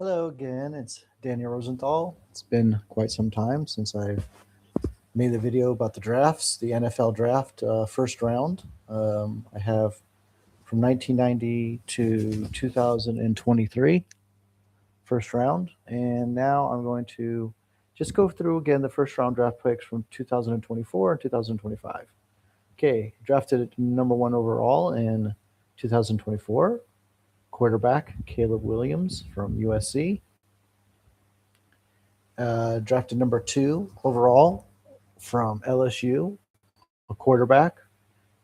Hello again, it's Daniel Rosenthal. It's been quite some time since I've made the video about the drafts, the NFL draft first round. I have from 1990 to 2023 first round, and now I'm going to just go through again the first round draft picks from 2024 and 2025. Okay, drafted at number one overall in 2024, quarterback Caleb Williams from USC. Drafted number two overall from LSU, a quarterback,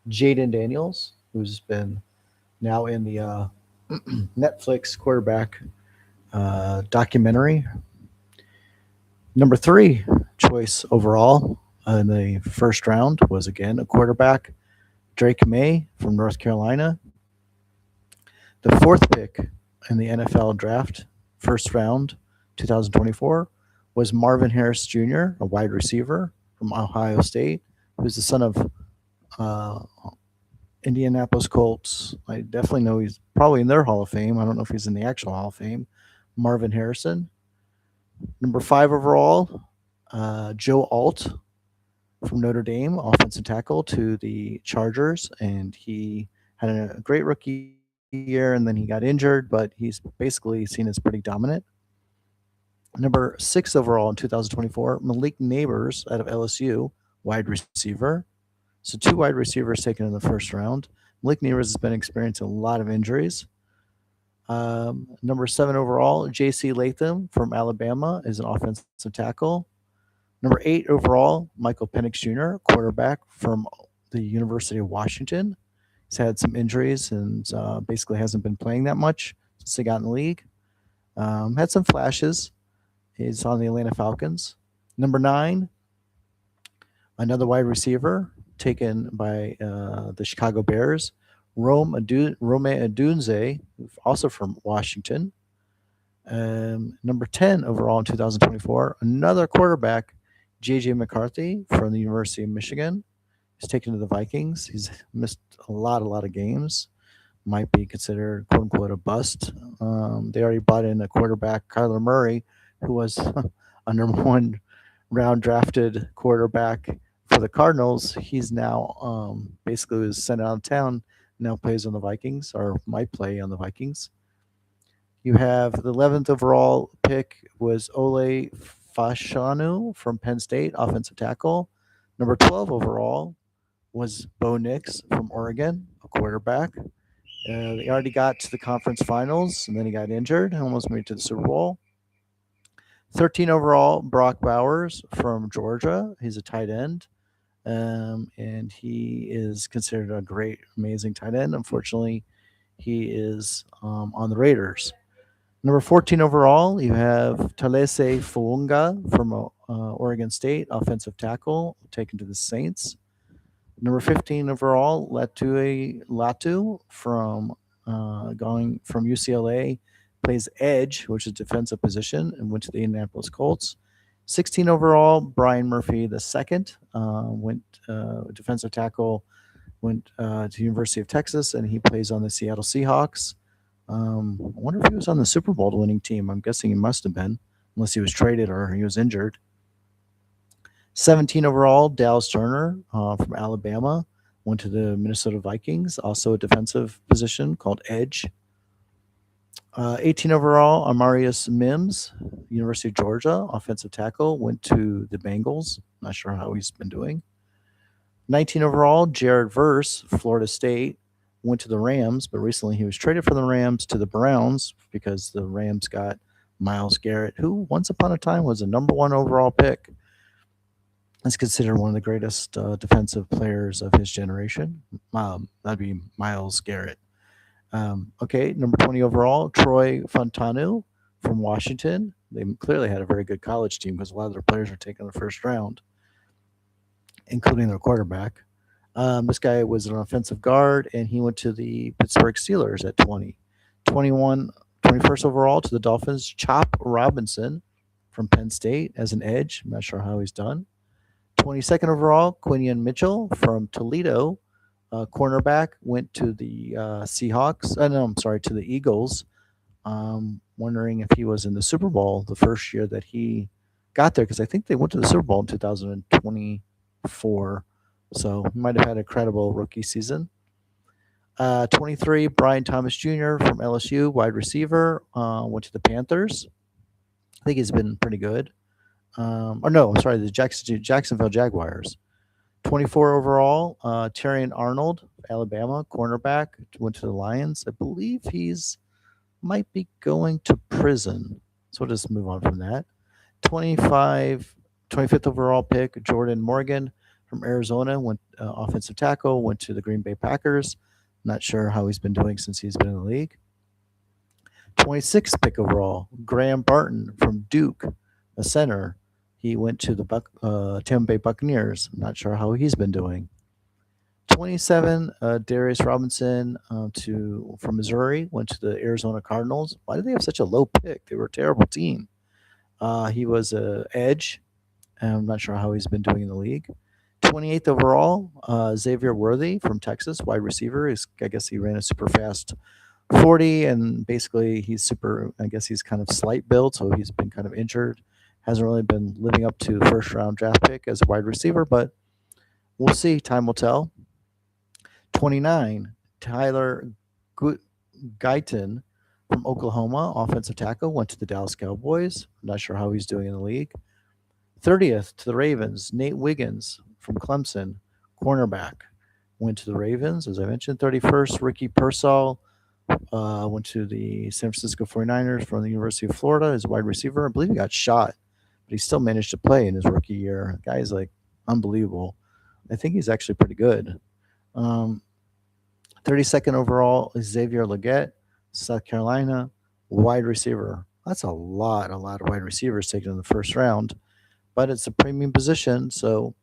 Jayden Daniels, who's been now in the Netflix quarterback documentary. Number three choice overall in the first round was again a quarterback, Drake Maye from North Carolina. The fourth pick in the NFL draft, first round, 2024, was Marvin Harris Jr., a wide receiver from Ohio State, who's the son of uh, Indianapolis Colts. I definitely know he's probably in their Hall of Fame. I don't know if he's in the actual Hall of Fame. Marvin Harrison. Number five overall, Joe Alt from Notre Dame, offensive tackle to the Chargers, and he had a great rookie year and then he got injured, but he's basically seen as pretty dominant. Number six overall in 2024, Malik Neighbors out of LSU, wide receiver. So two wide receivers taken in the first round. Malik Neighbors has been experiencing a lot of injuries. Number seven overall, J.C. Latham from Alabama is an offensive tackle. Number eight overall, Michael Penix Jr., quarterback from the University of Washington. He's had some injuries and basically hasn't been playing that much since he got in the league. Had some flashes. He's on the Atlanta Falcons. Number nine, another wide receiver taken by the Chicago Bears, Rome Adunze, also from Washington. Number 10 overall in 2024, another quarterback, J.J. McCarthy from the University of Michigan. He's taken to the Vikings. He's missed a lot of games. Might be considered quote unquote a bust. They already brought in a quarterback, Kyler Murray, who was a number one round drafted quarterback for the Cardinals. He's now basically was sent out of town. Now plays on the Vikings or might play on the Vikings. You have the 11th overall pick was Ole Fashanu from Penn State, offensive tackle. Number 12 overall was Bo Nix from Oregon, a quarterback. They already got to the conference finals, and then he got injured and almost made it to the Super Bowl. 13 overall, Brock Bowers from Georgia. He's a tight end, and he is considered a great, amazing tight end. Unfortunately, he is on the Raiders. Number 14 overall, you have Talese Fuunga from Oregon State, offensive tackle, taken to the Saints. Number 15 overall, Latu from going from UCLA, plays edge, which is defensive position, and went to the Indianapolis Colts. 16 overall, Brian Murphy the second went defensive tackle, went to the University of Texas, and he plays on the Seattle Seahawks. I wonder if he was on the Super Bowl winning team. I'm guessing he must have been, unless he was traded or he was injured. 17 overall, Dallas Turner from Alabama went to the Minnesota Vikings, also a defensive position called edge. 18 overall, Amarius Mims, University of Georgia, offensive tackle, went to the Bengals. Not sure how he's been doing. 19 overall, Jared Verse, Florida State, went to the Rams, but recently he was traded from the Rams to the Browns because the Rams got Myles Garrett, who once upon a time was a number one overall pick. Is considered one of the greatest defensive players of his generation. That'd be Myles Garrett. Okay, number 20 overall, Troy Fontanu from Washington. They clearly had a very good college team because a lot of their players were taken in the first round, including their quarterback. This guy was an offensive guard, and he went to the Pittsburgh Steelers at 20. 21st overall to the Dolphins, Chop Robinson from Penn State as an edge. I'm not sure how he's done. 22nd overall, Quinion Mitchell from Toledo, cornerback, went to the Seahawks. No, I'm sorry, to the Eagles. Wondering if he was in the Super Bowl the first year that he got there, because I think they went to the Super Bowl in 2024. So he might have had a credible rookie season. 23, Brian Thomas Jr. from LSU, wide receiver, went to the Panthers. I think he's been pretty good. Or no, I'm sorry, the Jacksonville Jaguars. 24 overall, Terrion Arnold, Alabama, cornerback, went to the Lions. I believe he's might be going to prison. So we'll just move on from that. 25th overall pick, Jordan Morgan from Arizona, went offensive tackle, went to the Green Bay Packers. Not sure how he's been doing since he's been in the league. 26th pick overall, Graham Barton from Duke, a center. He went to the Tampa Bay Buccaneers. Not sure how he's been doing. 27, Darius Robinson from Missouri, went to the Arizona Cardinals. Why did they have such a low pick? They were a terrible team. He was a edge. I'm not sure how he's been doing in the league. 28th overall, Xavier Worthy from Texas, wide receiver. I guess he ran a super fast 40, and basically I guess he's kind of slight build, so he's been kind of injured. Hasn't really been living up to first round draft pick as a wide receiver, but we'll see. Time will tell. 29, Tyler Guyton from Oklahoma, offensive tackle, went to the Dallas Cowboys. I'm not sure how he's doing in the league. 30th to the Ravens, Nate Wiggins from Clemson, cornerback, went to the Ravens. As I mentioned, 31st, Ricky Pearsall went to the San Francisco 49ers from the University of Florida as wide receiver. I believe he got shot, but he still managed to play in his rookie year. The guy's like unbelievable. I think he's actually pretty good. 32nd overall is Xavier Legette, South Carolina, wide receiver. That's a lot of wide receivers taken in the first round, but it's a premium position, so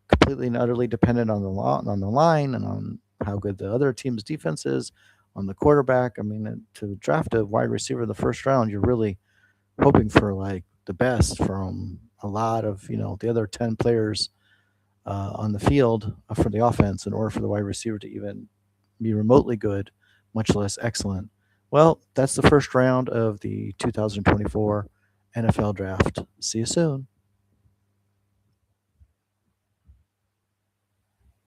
completely and utterly dependent on the line and on how good the other team's defense is, on the quarterback. I mean, to draft a wide receiver in the first round, you're really hoping for like the best from a lot of the other 10 players on the field for the offense in order for the wide receiver to even be remotely good, much less excellent. Well, that's the first round of the 2024 NFL draft. See you soon.